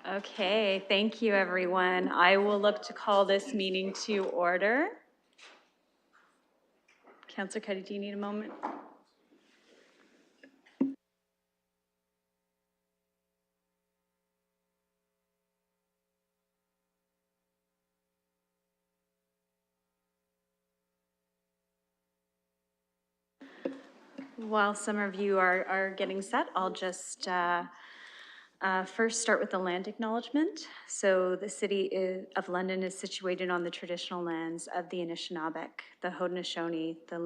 Okay, thank you, everyone. I will look to call this meeting to order. Councillor Cuddy, do you need a moment? While some of you are getting set, I'll just first start with the land acknowledgement. So the City of London is situated on the traditional lands of the Anishinaabeg, the Haudenosaunee, the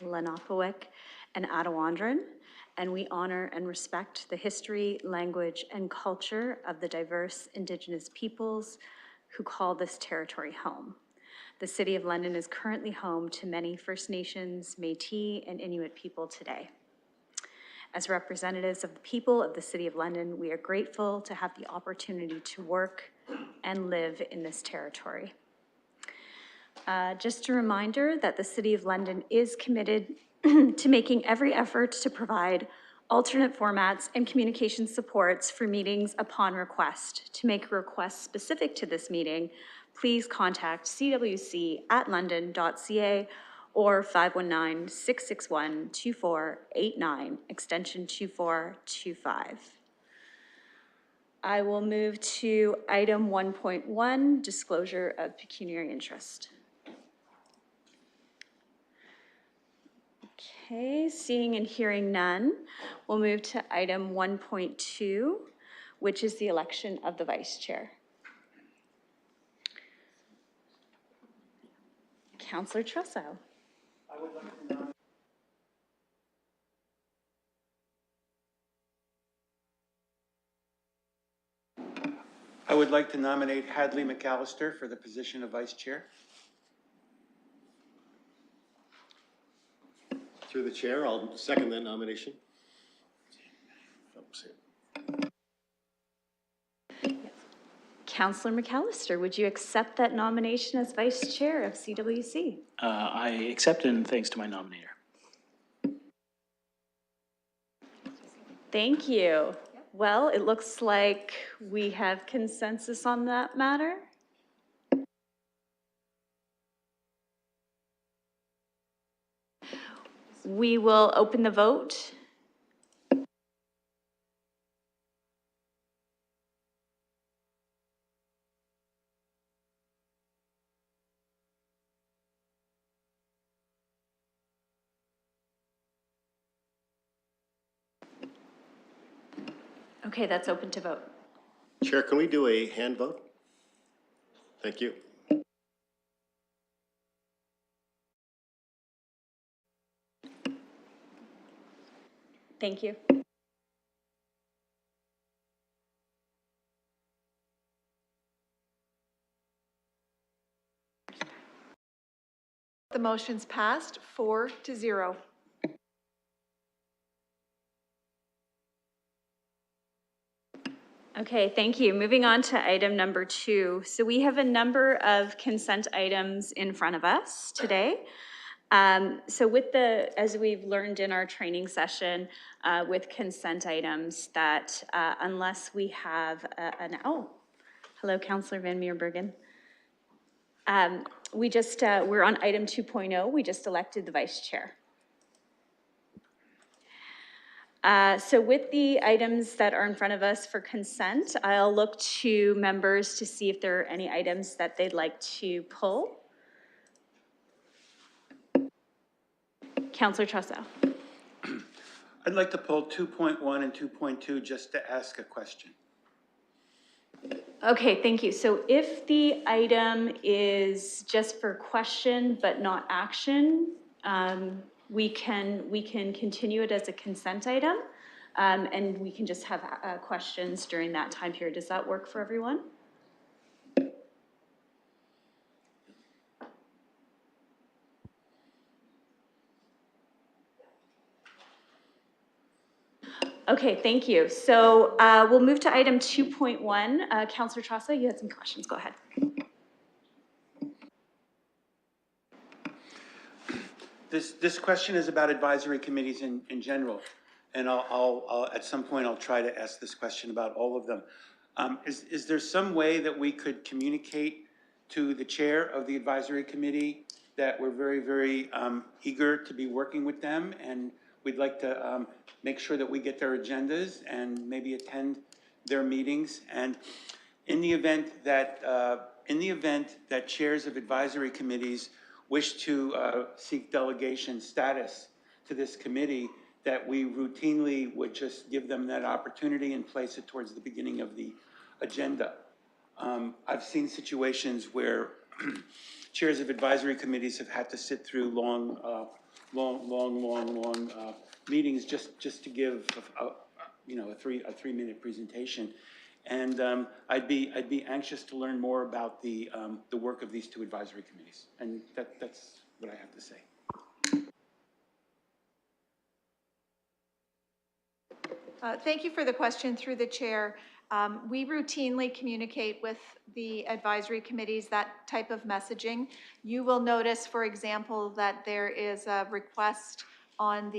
Lenapewick, and Attawandaron, and we honor and respect the history, language, and culture of the diverse Indigenous peoples who call this territory home. The City of London is currently home to many First Nations, Métis, and Inuit people today. As representatives of the people of the City of London, we are grateful to have the opportunity to work and live in this territory. Just a reminder that the City of London is committed to making every effort to provide alternate formats and communication supports for meetings upon request. To make a request specific to this meeting, please contact cwc@london.ca or 519-661-2489, extension 2425. I will move to item 1.1, disclosure of pecuniary interest. Okay, seeing and hearing none, we'll move to item 1.2, which is the election of the vice chair. Councillor Trusso. I would like to nominate Hadley McAllister for the position of vice chair. Through the chair, I'll second that nomination. Councillor McAllister, would you accept that nomination as vice chair of CWC? I accept it, and thanks to my nominator. Thank you. Well, it looks like we have consensus on that matter. We will open the vote. Okay, that's open to vote. Chair, can we do a hand vote? Thank you. Thank you. The motion's passed 4-0. Okay, thank you. Moving on to item number 2. So we have a number of consent items in front of us today. So with as we've learned in our training session with consent items, that unless we have hello, Councillor Van Meerbergen. We're on item 2.0. We just elected the vice chair. So with the items that are in front of us for consent, I'll look to members to see if there are any items that they'd like to pull. Councillor Trusso. I'd like to pull 2.1 and 2.2 just to ask a question. Okay, thank you. So if the item is just for question but not action, we can continue it as a consent item, and we can just have questions during that time period. Does that work for everyone? Okay, thank you. So we'll move to item 2.1. Councillor Trusso, you had some questions. Go ahead. This question is about advisory committees in general, and I'll at some point I'll try to ask this question about all of them. Is there some way that we could communicate to the chair of the advisory committee that we're very, very eager to be working with them, and we'd like to make sure that we get their agendas and maybe attend their meetings? And in the event that chairs of advisory committees wish to seek delegation status to this committee, that we routinely would just give them that opportunity and place it towards the beginning of the agenda. I've seen situations where chairs of advisory committees have had to sit through long meetings just to give a 3-minute presentation. And I'd be anxious to learn more about the work of these two advisory committees. And that's what I have to say. Thank you for the question through the chair. We routinely communicate with the advisory committees that type of messaging. You will notice, for example, that there is a request on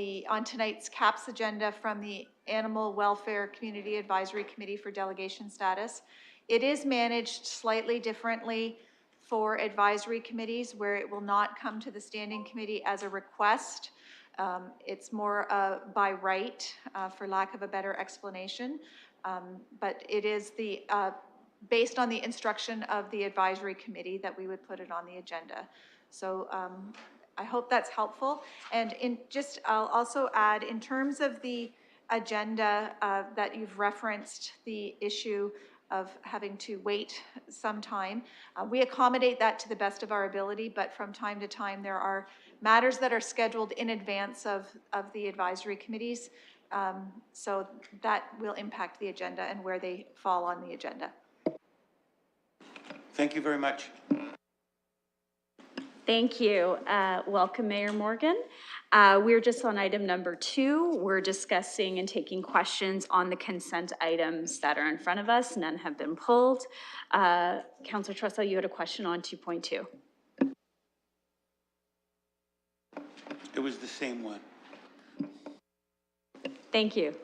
tonight's CAPS agenda from the Animal Welfare Community Advisory Committee for delegation status. It is managed slightly differently for advisory committees, where it will not come to the standing committee as a request. It's more by right, for lack of a better explanation. But it is based on the instruction of the advisory committee that we would put it on the agenda. So I hope that's helpful. And I'll also add, in terms of the agenda that you've referenced, the issue of having to wait some time. We accommodate that to the best of our ability, but from time to time there are matters that are scheduled in advance of the advisory committees. So that will impact the agenda and where they fall on the agenda. Thank you very much. Thank you. Welcome, Mayor Morgan. We're just on item number 2. We're discussing and taking questions on the consent items that are in front of us. None have been pulled. Councillor Trussell, you had a question on 2.2. It was the same one. Thank you.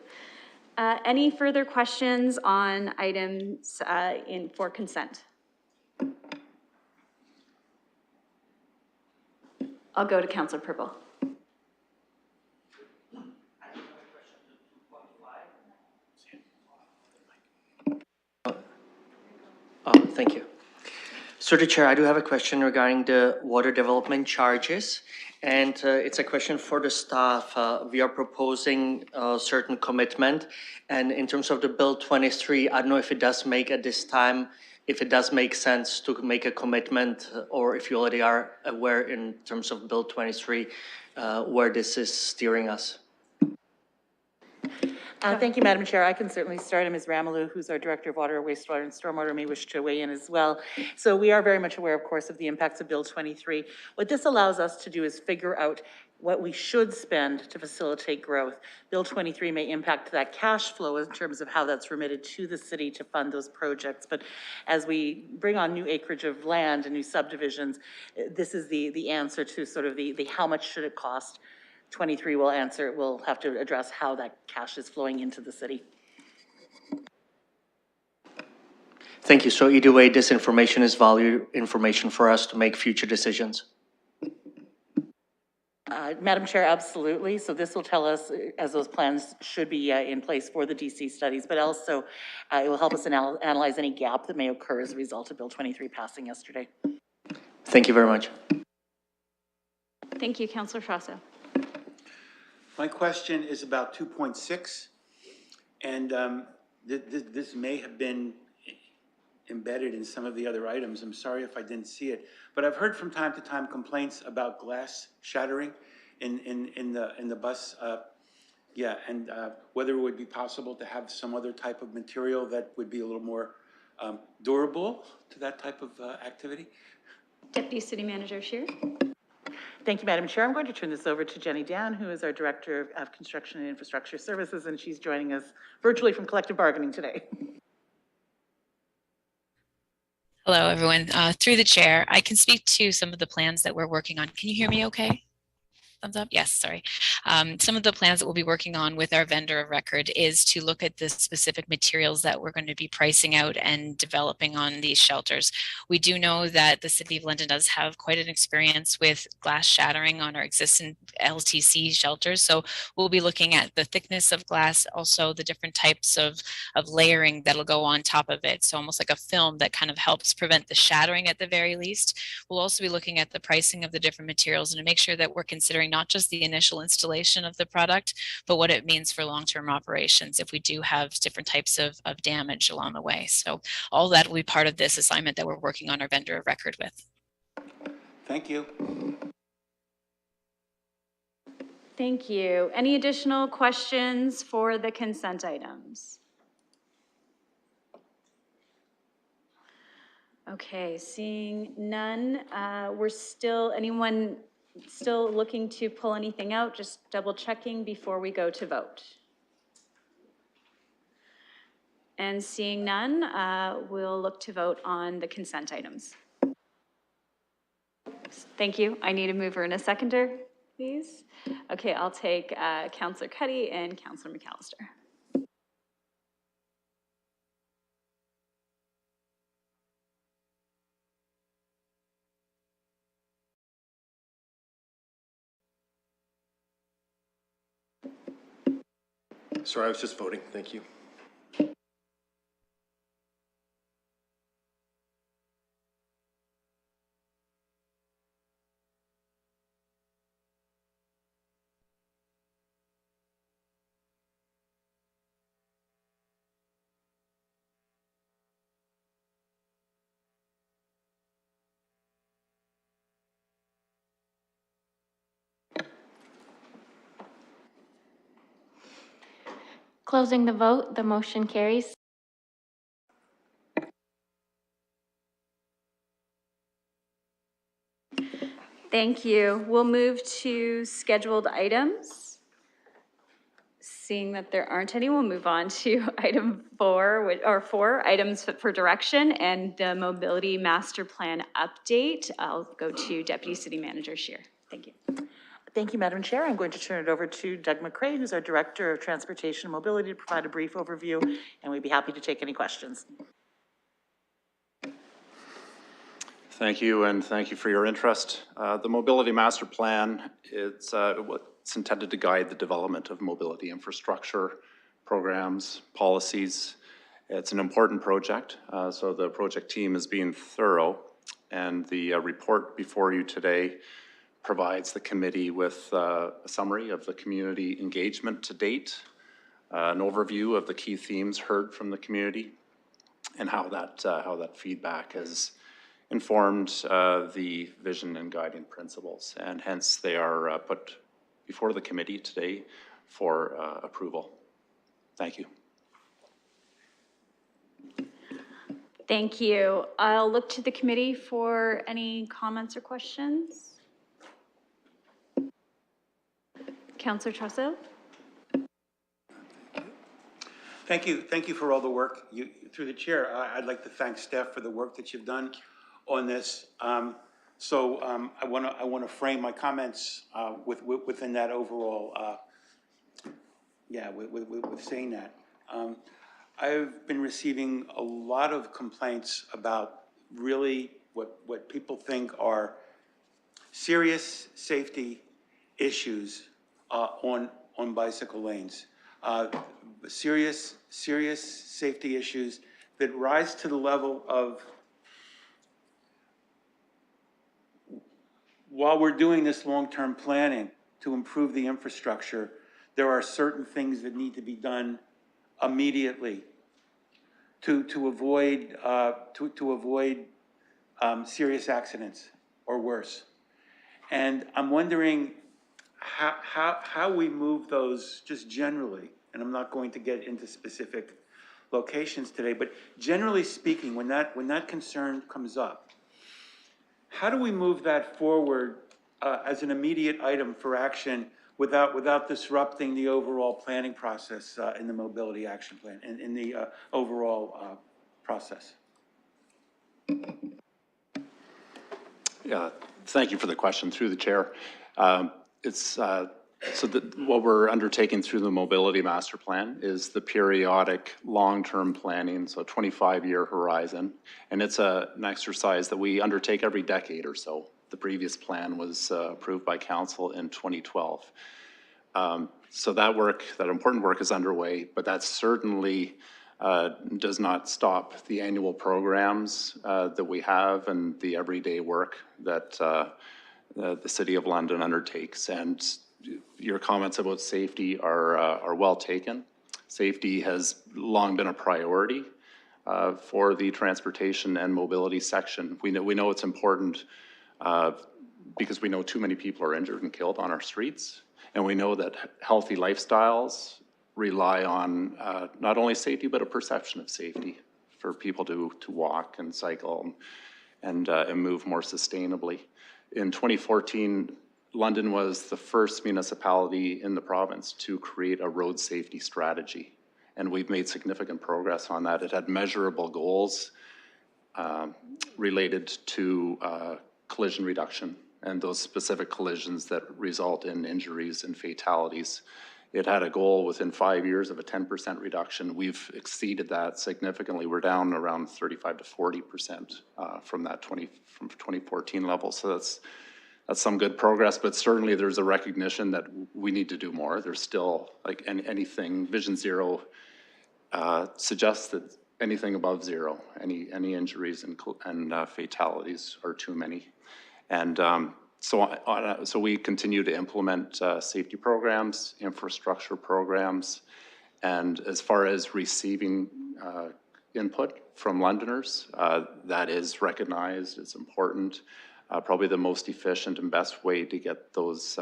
Any further questions on items for consent? I'll go to Councillor Purple. Thank you. So, the Chair, I do have a question regarding the water development charges, and it's a question for the staff. We are proposing a certain commitment, and in terms of the Bill 23, I don't know if it does make at this time, if it does make sense to make a commitment, or if you already are aware in terms of Bill 23, where this is steering us. Thank you, Madam Chair. I can certainly start, and Ms. Ramalou, who's our Director of Water, Wastewater, and Stormwater, may wish to weigh in as well. So we are very much aware, of course, of the impacts of Bill 23. What this allows us to do is figure out what we should spend to facilitate growth. Bill 23 may impact that cash flow in terms of how that's remitted to the city to fund those projects. But as we bring on new acreage of land and new subdivisions, this is the answer to sort of the how much should it cost. 23 will answer, we'll have to address how that cash is flowing into the city. Thank you. So either way, this information is valuable information for us to make future decisions. Madam Chair, absolutely. So this will tell us, as those plans should be in place for the DC studies, but also it will help us analyze any gap that may occur as a result of Bill 23 passing yesterday. Thank you very much. Thank you, Councillor Frosso. My question is about 2.6, and this may have been embedded in some of the other items. I'm sorry if I didn't see it, but I've heard from time to time complaints about glass shattering in the bus. And whether it would be possible to have some other type of material that would be a little more durable to that type of activity. Deputy City Manager Scheer. Thank you, Madam Chair. I'm going to turn this over to Jenny Dan, who is our Director of Construction and Infrastructure Services, and she's joining us virtually from collective bargaining today. Hello, everyone. Through the chair, I can speak to some of the plans that we're working on. Can you hear me okay? thumbs up? Yes, sorry. Some of the plans that we'll be working on with our vendor of record is to look at the specific materials that we're going to be pricing out and developing on these shelters. We do know that the City of London does have quite an experience with glass shattering on our existing LTC shelters. So we'll be looking at the thickness of glass, also the different types of layering that'll go on top of it. So almost like a film that kind of helps prevent the shattering at the very least. We'll also be looking at the pricing of the different materials and to make sure that we're considering not just the initial installation of the product, but what it means for long-term operations if we do have different types of damage along the way. So all that will be part of this assignment that we're working on our vendor of record with. Thank you. Thank you. Any additional questions for the consent items? Okay, seeing none, anyone still looking to pull anything out? Just double checking before we go to vote. And seeing none, we'll look to vote on the consent items. Thank you. I need a mover and a seconder, please. Okay, I'll take Councillor Cuddy and Councillor McAllister. Sorry, I was just voting. Thank you. Closing the vote, the motion carries. Thank you. We'll move to scheduled items. Seeing that there aren't any, we'll move on to item 4 items for direction and the mobility master plan update. I'll go to Deputy City Manager Scheer. Thank you. Thank you, Madam Chair. I'm going to turn it over to Doug McCrae, who's our Director of Transportation and Mobility, to provide a brief overview, and we'd be happy to take any questions. Thank you, and thank you for your interest. The Mobility Master Plan, it's intended to guide the development of mobility infrastructure, programs, policies. It's an important project, so the project team is being thorough, and the report before you today provides the committee with a summary of the community engagement to date, an overview of the key themes heard from the community, and how that feedback has informed the vision and guiding principles, and hence they are put before the committee today for approval. Thank you. Thank you. I'll look to the committee for any comments or questions. Councillor Trusso. Thank you for all the work. Through the chair, I'd like to thank staff for the work that you've done on this. I want to frame my comments within that overall. With saying that, I've been receiving a lot of complaints about really what people think are serious safety issues on bicycle lanes. Serious safety issues that rise to the level of, while we're doing this long-term planning to improve the infrastructure, there are certain things that need to be done immediately to avoid serious accidents or worse. And I'm wondering how we move those just generally, and I'm not going to get into specific locations today, but generally speaking, when that concern comes up, how do we move that forward as an immediate item for action without disrupting the overall planning process in the mobility action plan and in the overall process? Yeah, thank you for the question through the chair. it's, so what we're undertaking through the mobility master plan is the periodic long-term planning, so 25-year horizon. And it's an exercise that we undertake every decade or so. The previous plan was approved by council in 2012. So that work, that important work is underway, but that certainly does not stop the annual programs that we have and the everyday work that the City of London undertakes. And your comments about safety are well taken. Safety has long been a priority for the transportation and mobility section. We know it's important because we know too many people are injured and killed on our streets. And we know that healthy lifestyles rely on not only safety, but a perception of safety for people to walk and cycle and move more sustainably. In 2014, London was the first municipality in the province to create a road safety strategy. And we've made significant progress on that. It had measurable goals related to collision reduction and those specific collisions that result in injuries and fatalities. It had a goal within 5 years of a 10% reduction. We've exceeded that significantly. We're down around 35 to 40% from 2014 level. So that's some good progress, but certainly there's a recognition that we need to do more. There's still, like anything, Vision Zero suggests that anything above zero, any injuries and fatalities are too many. And so we continue to implement safety programs, infrastructure programs, and as far as receiving input from Londoners, that is recognized, it's important. Probably the most efficient and best way to get those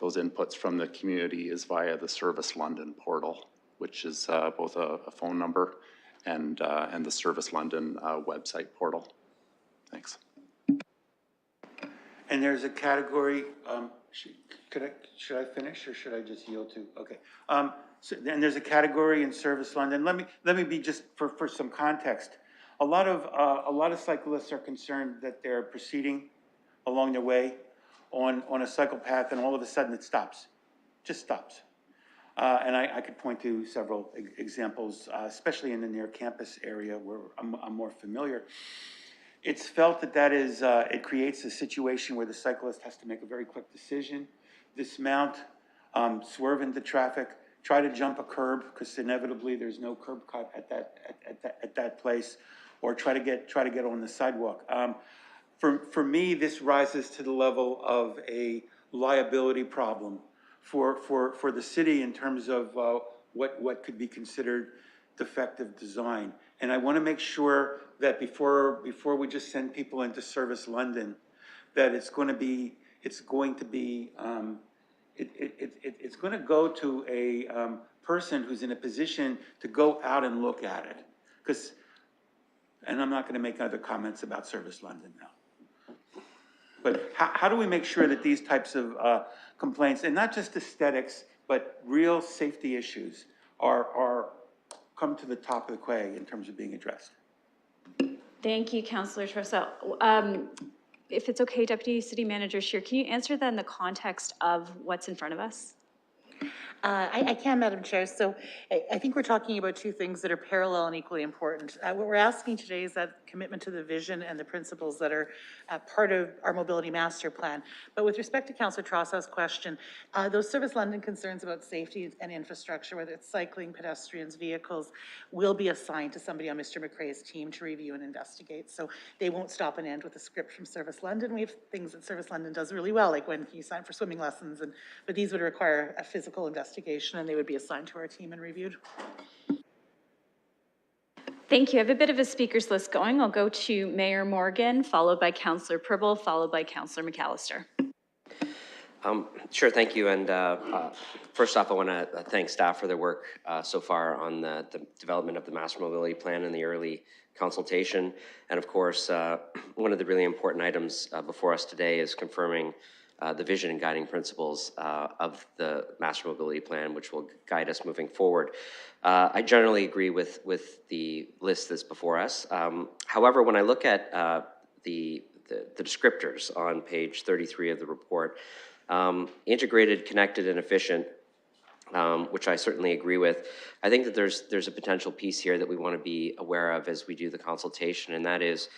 inputs from the community is via the Service London portal, which is both a phone number and the Service London website portal. Thanks. And there's a category, should I finish or should I just yield to? Okay. So then there's a category in Service London. Let me be just for some context. A lot of cyclists are concerned that they're proceeding along their way on a cycle path and all of a sudden it stops, just stops. And I could point to several examples, especially in the near campus area where I'm more familiar. It's felt that it creates a situation where the cyclist has to make a very quick decision, dismount, swerve into traffic, try to jump a curb because inevitably there's no curb cut at that place, or try to get on the sidewalk. For me, this rises to the level of a liability problem for the city in terms of what could be considered defective design. And I want to make sure that before we just send people into Service London, that it's going to go to a person who's in a position to go out and look at it. And I'm not going to make other comments about Service London now. But how do we make sure that these types of complaints, and not just aesthetics, but real safety issues come to the top of the quay in terms of being addressed? Thank you, Councillor Trossel. If it's okay, Deputy City Manager Scheer, can you answer that in the context of what's in front of us? I can, Madam Chair. So I think we're talking about two things that are parallel and equally important. What we're asking today is that commitment to the vision and the principles that are part of our mobility master plan. But with respect to Councillor Trossel's question, those Service London concerns about safety and infrastructure, whether it's cycling, pedestrians, vehicles, will be assigned to somebody on Mr. McRae's team to review and investigate. So they won't stop and end with a script from Service London. We have things that Service London does really well, like when you sign for swimming lessons, but these would require a physical investigation, and they would be assigned to our team and reviewed. Thank you. I have a bit of a speakers list going. I'll go to Mayor Morgan, followed by Councillor Purble, followed by Councillor McAllister. Sure, thank you. And first off, I want to thank staff for their work so far on the development of the Master Mobility Plan and the early consultation. And of course, one of the really important items before us today is confirming the vision and guiding principles of the Master Mobility Plan, which will guide us moving forward. I generally agree with the list that's before us. However, when I look at the descriptors on page 33 of the report, Integrated, connected, and efficient, which I certainly agree with. I think that there's a potential piece here that we want to be aware of as we do the consultation, and that is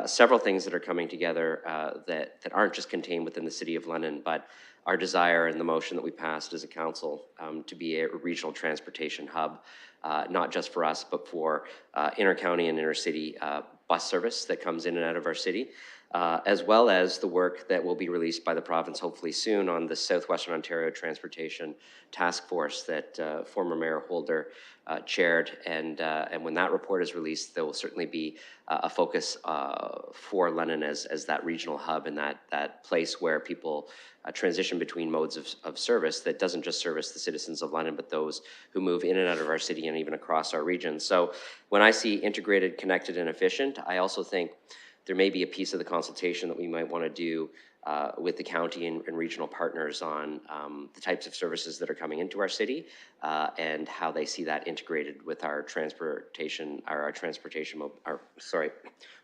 several things that are coming together that aren't just contained within the City of London, but our desire and the motion that we passed as a council to be a regional transportation hub, not just for us, but for inter-county and intercity bus service that comes in and out of our city, as well as the work that will be released by the province hopefully soon on the Southwestern Ontario Transportation Task Force that former Mayor Holder chaired. And when that report is released, there will certainly be a focus for London as that regional hub and that place where people transition between modes of service that doesn't just service the citizens of London, but those who move in and out of our city and even across our region. So when I see integrated, connected, and efficient, I also think there may be a piece of the consultation that we might want to do with the county and regional partners on the types of services that are coming into our city and how they see that integrated with our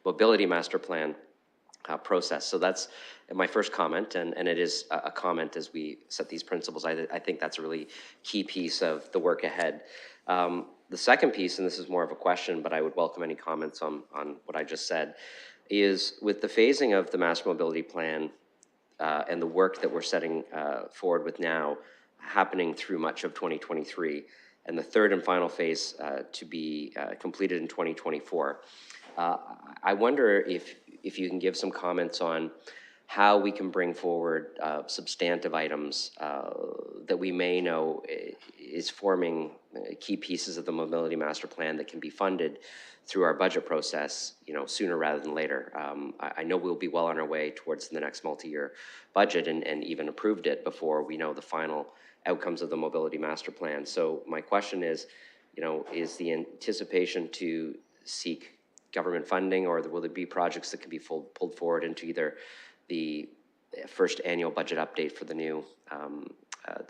mobility master plan process. So that's my first comment, and it is a comment as we set these principles. I think that's a really key piece of the work ahead. The second piece, and this is more of a question, but I would welcome any comments on what I just said, is with the phasing of the mass mobility plan and the work that we're setting forward with now happening through much of 2023, and the third and final phase to be completed in 2024. I wonder if you can give some comments on how we can bring forward substantive items that we may know is forming key pieces of the mobility master plan that can be funded through our budget process, sooner rather than later. I know we'll be well on our way towards the next multi-year budget and even approved it before we know the final outcomes of the mobility master plan. So my question is the anticipation to seek government funding, or will there be projects that can be pulled forward into either the first annual budget update for the new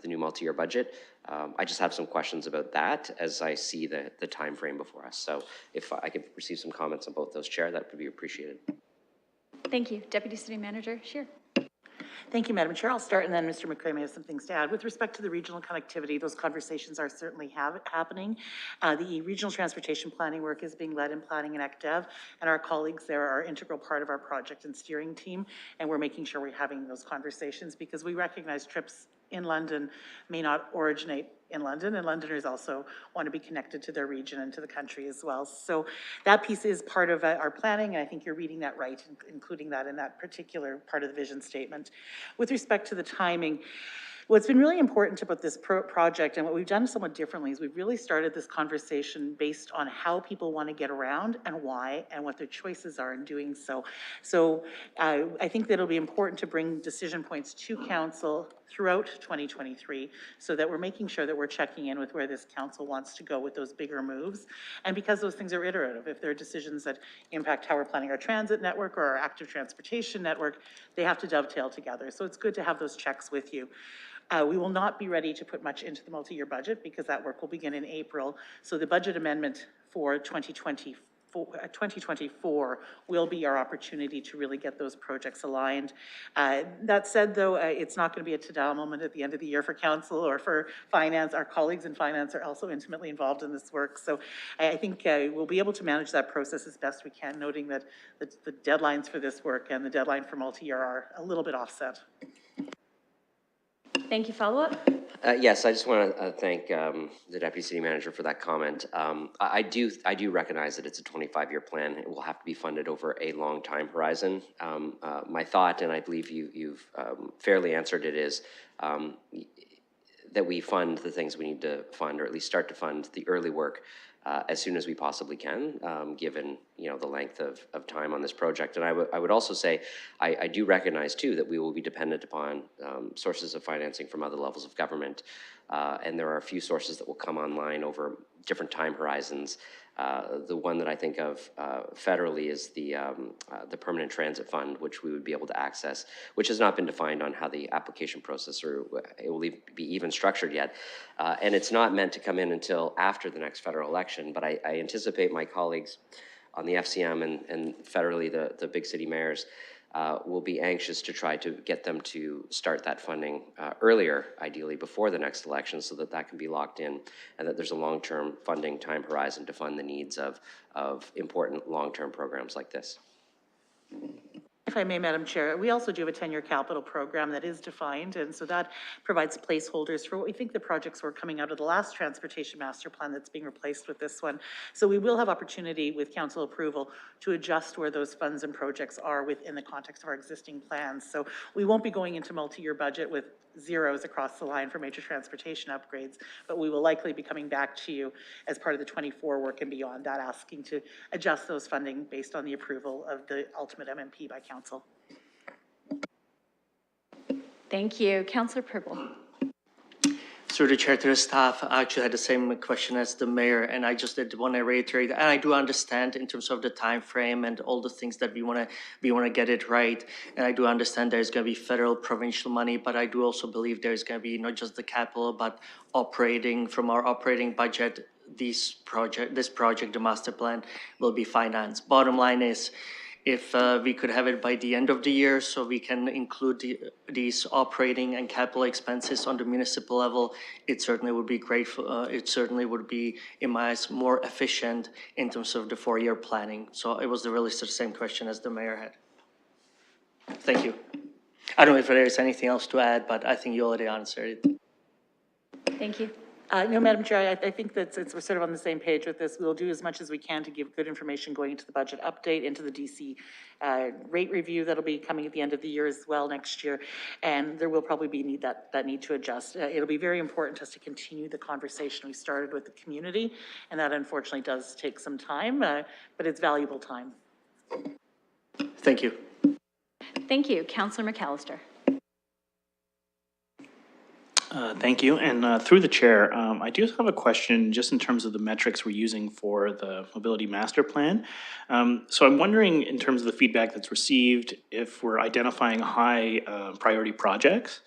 multi-year budget? I just have some questions about that as I see the time frame before us. So if I could receive some comments on both those, Chair, that would be appreciated. Thank you. Deputy City Manager Scheer. Thank you, Madam Chair. I'll start, and then Mr. McCray may have some things to add. With respect to the regional connectivity, those conversations are certainly happening. The regional transportation planning work is being led in planning and ECDEV, and our colleagues there are an integral part of our project and steering team, and we're making sure we're having those conversations because we recognize trips in London may not originate in London, and Londoners also want to be connected to their region and to the country as well. So that piece is part of our planning, and I think you're reading that right, including that in that particular part of the vision statement. With respect to the timing, what's been really important about this project and what we've done somewhat differently is we've really started this conversation based on how people want to get around and why and what their choices are in doing so. So I think that it'll be important to bring decision points to council throughout 2023 so that we're making sure that we're checking in with where this council wants to go with those bigger moves. And because those things are iterative, if there are decisions that impact how we're planning our transit network or our active transportation network, they have to dovetail together. So it's good to have those checks with you. We will not be ready to put much into the multi-year budget because that work will begin in April. So the budget amendment for 2024 will be our opportunity to really get those projects aligned. That said, though, it's not going to be a ta-da moment at the end of the year for council or for finance. Our colleagues in finance are also intimately involved in this work. So I think we'll be able to manage that process as best we can, noting that the deadlines for this work and the deadline for multi-year are a little bit offset. Thank you. Follow-up? Yes, I just want to thank the Deputy City Manager for that comment. I do recognize that it's a 25-year plan. It will have to be funded over a long time horizon. My thought, and I believe you've fairly answered it, is that we fund the things we need to fund, or at least start to fund the early work as soon as we possibly can, given the length of time on this project. And I would also say I do recognize too that we will be dependent upon sources of financing from other levels of government, and there are a few sources that will come online over different time horizons. The one that I think of federally is the Permanent Transit Fund, which we would be able to access, which has not been defined on how the application process or it will be even structured yet. And it's not meant to come in until after the next federal election, but I anticipate my colleagues on the FCM and federally the big city mayors we'll be anxious to try to get them to start that funding earlier, ideally before the next election, so that that can be locked in and that there's a long-term funding time horizon to fund the needs of important long-term programs like this. If I may, Madam Chair, we also do have a 10-year capital program that is defined, and so that provides placeholders for what we think the projects were coming out of the last transportation master plan that's being replaced with this one. So we will have opportunity with council approval to adjust where those funds and projects are within the context of our existing plans. So we won't be going into multi-year budget with zeros across the line for major transportation upgrades, but we will likely be coming back to you as part of the 24 work and beyond that, asking to adjust those funding based on the approval of the ultimate MMP by council. Thank you. Councillor Purple. Through the chair to the staff, I actually had the same question as the mayor, and I just did want to reiterate, and I do understand in terms of the time frame and all the things that we want to get it right, and I do understand there's going to be federal, provincial money, but I do also believe there's going to be not just the capital, but operating from our operating budget. This project, the master plan, will be financed. Bottom line is, if we could have it by the end of the year, so we can include these operating and capital expenses on the municipal level, it certainly would be great. It certainly would be, in my eyes, more efficient in terms of the 4-year planning. So it was really the same question as the mayor had. Thank you. I don't know if there's anything else to add, but I think you already answered it. Thank you. No, Madam Chair, I think that we're sort of on the same page with this. We'll do as much as we can to give good information going into the budget update, into the DC rate review that'll be coming at the end of the year as well next year. And there will probably be that need to adjust. It'll be very important to us to continue the conversation we started with the community. And that unfortunately does take some time, but it's valuable time. Thank you. Thank you. Councillor McAllister. Thank you. And through the chair, I do have a question just in terms of the metrics we're using for the mobility master plan. So I'm wondering, in terms of the feedback that's received, if we're identifying high priority projects.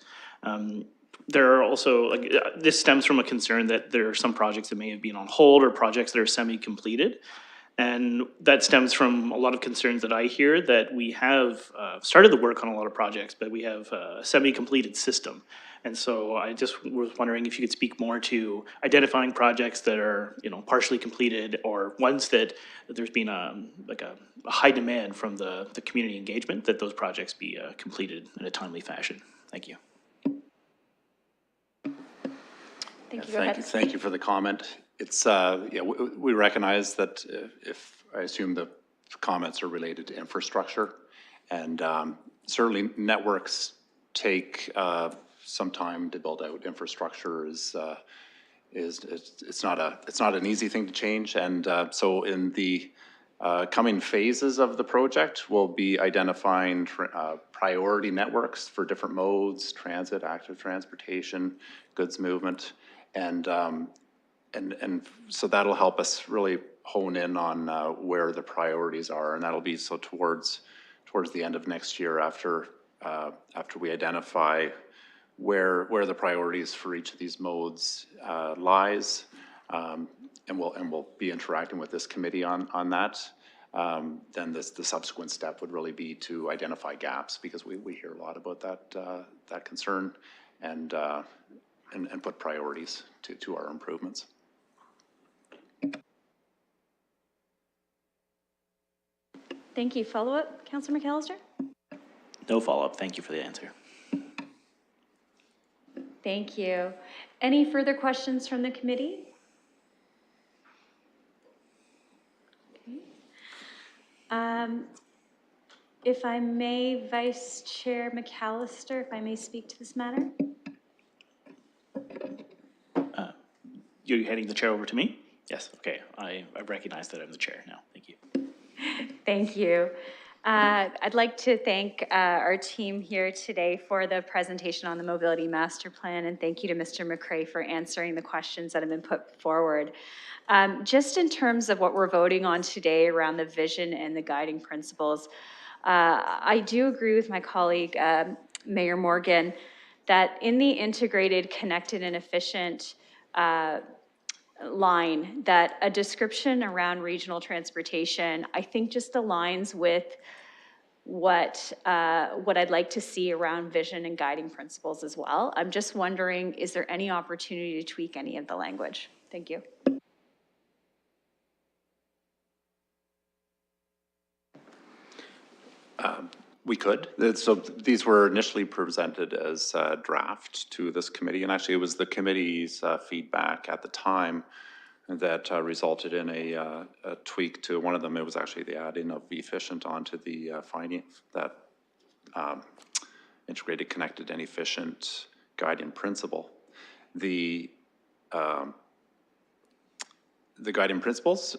There are also, this stems from a concern that there are some projects that may have been on hold or projects that are semi-completed. And that stems from a lot of concerns that I hear that we have started the work on a lot of projects, but we have a semi-completed system. And so I just was wondering if you could speak more to identifying projects that are, partially completed, or ones that there's been a high demand from the community engagement that those projects be completed in a timely fashion. Thank you. Thank you. Go ahead. Thank you for the comment. It's, we recognize that if, I assume the comments are related to infrastructure, and certainly networks take some time to build out. Infrastructure it's not an easy thing to change, and so in the coming phases of the project, we'll be identifying priority networks for different modes: transit, active transportation, goods movement, and so that'll help us really hone in on where the priorities are, and that'll be so towards the end of next year, after we identify where the priorities for each of these modes lies, and we'll be interacting with this committee on that. Then the subsequent step would really be to identify gaps, because we hear a lot about that concern, and put priorities to our improvements. Thank you. Follow-up, Councillor McAllister? No follow-up. Thank you for the answer. Thank you. Any further questions from the committee? Okay. If I may, Vice Chair McAllister, if I may speak to this matter? You're handing the chair over to me? Yes, okay. I recognize that I'm the chair now. Thank you. Thank you. I'd like to thank our team here today for the presentation on the Mobility Master Plan, and thank you to Mr. McCrae for answering the questions that have been put forward. Just in terms of what we're voting on today around the vision and the guiding principles, I do agree with my colleague, Mayor Morgan, that in the integrated, connected, and efficient line, that a description around regional transportation, I think, just aligns with what I'd like to see around vision and guiding principles as well. I'm just wondering, is there any opportunity to tweak any of the language? Thank you. We could. So these were initially presented as a draft to this committee, and actually it was the committee's feedback at the time that resulted in a tweak to one of them. It was actually the adding of efficient onto the finding that integrated, connected, and efficient guiding principle. The guiding principles,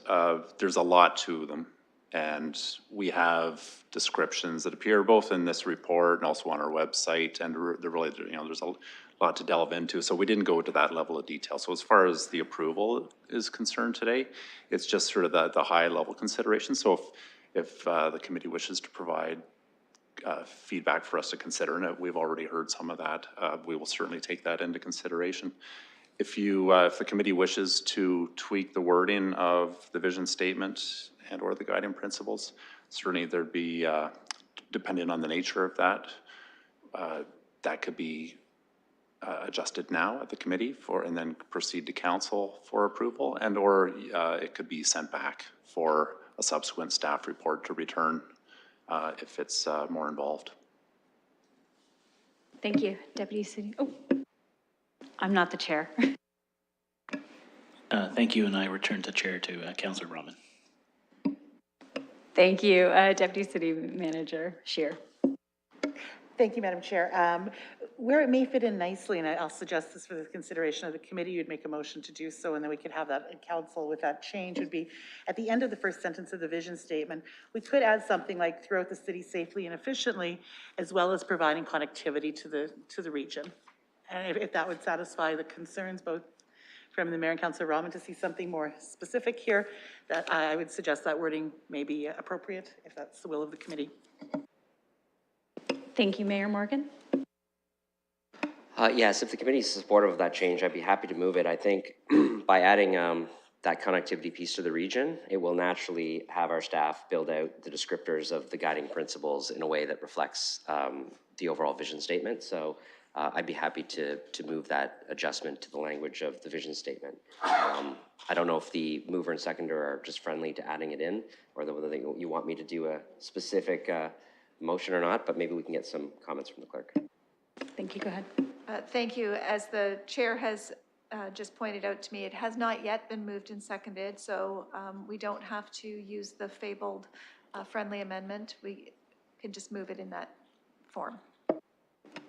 there's a lot to them. And we have descriptions that appear both in this report and also on our website, and they're really, there's a lot to delve into. So we didn't go to that level of detail. So as far as the approval is concerned today, it's just sort of the high level consideration. So if the committee wishes to provide feedback for us to consider, and we've already heard some of that, we will certainly take that into consideration. If the committee wishes to tweak the wording of the vision statement and or the guiding principles, certainly there'd be, depending on the nature of that, that could be adjusted now at the committee and then proceed to council for approval, and or it could be sent back for a subsequent staff report to return if it's more involved. Thank you, Deputy City. Oh, I'm not the chair. Thank you, and I return to chair to Councillor Rahman. Thank you, Deputy City Manager Scheer. Thank you, Madam Chair. Where it may fit in nicely, and I'll suggest this for the consideration of the committee, you'd make a motion to do so, and then we could have that in council with that change, would be at the end of the first sentence of the vision statement, we could add something like throughout the city safely and efficiently, as well as providing connectivity to the region. And if that would satisfy the concerns both from the Mayor and Councillor Rahman to see something more specific here, that I would suggest that wording may be appropriate if that's the will of the committee. Thank you, Mayor Morgan. Yes, if the committee is supportive of that change, I'd be happy to move it. I think by adding that connectivity piece to the region, it will naturally have our staff build out the descriptors of the guiding principles in a way that reflects the overall vision statement. So I'd be happy to move that adjustment to the language of the vision statement. I don't know if the mover and seconder are just friendly to adding it in, or whether you want me to do a specific motion or not, but maybe we can get some comments from the clerk. Thank you, go ahead. Thank you. As the chair has just pointed out to me, it has not yet been moved and seconded, so we don't have to use the fabled friendly amendment. We can just move it in that form.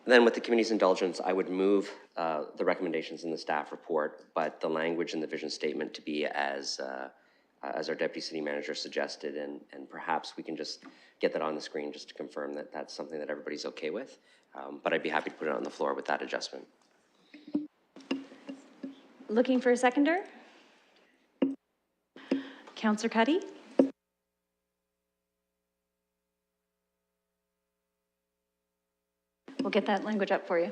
Then with the committee's indulgence, I would move the recommendations in the staff report, but the language in the vision statement to be as our deputy city manager suggested, and perhaps we can just get that on the screen just to confirm that that's something that everybody's okay with. But I'd be happy to put it on the floor with that adjustment. Looking for a seconder? Councillor Cuddy? We'll get that language up for you.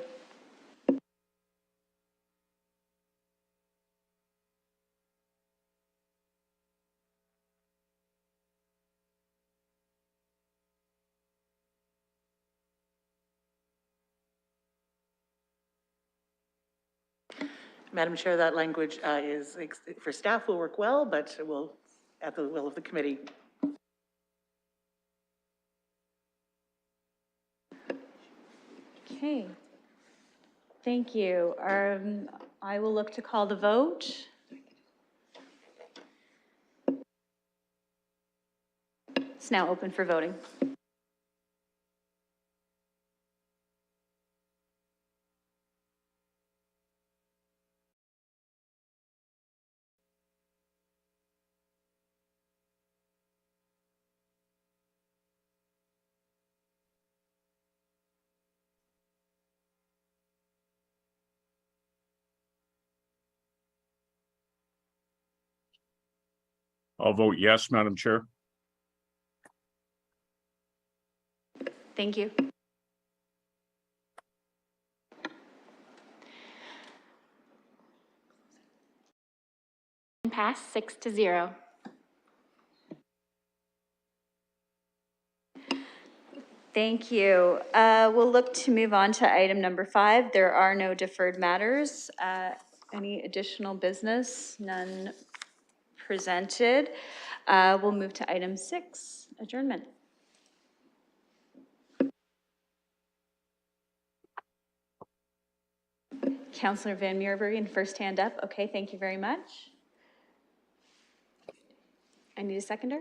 Madam Chair, that language for staff will work well, but it will at the will of the committee. Okay. Thank you. I will look to call the vote. It's now open for voting. I'll vote yes, Madam Chair. Thank you. Pass 6-0. Thank you. We'll look to move on to item number 5. There are no deferred matters. Any additional business? None presented. We'll move to item 6, adjournment. Councillor Van Meerbergen, first hand up. Okay, thank you very much. I need a seconder.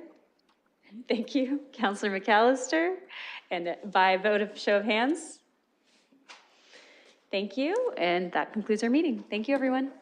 Thank you. Councillor McAllister, and by vote of show of hands. Thank you, and that concludes our meeting. Thank you, everyone.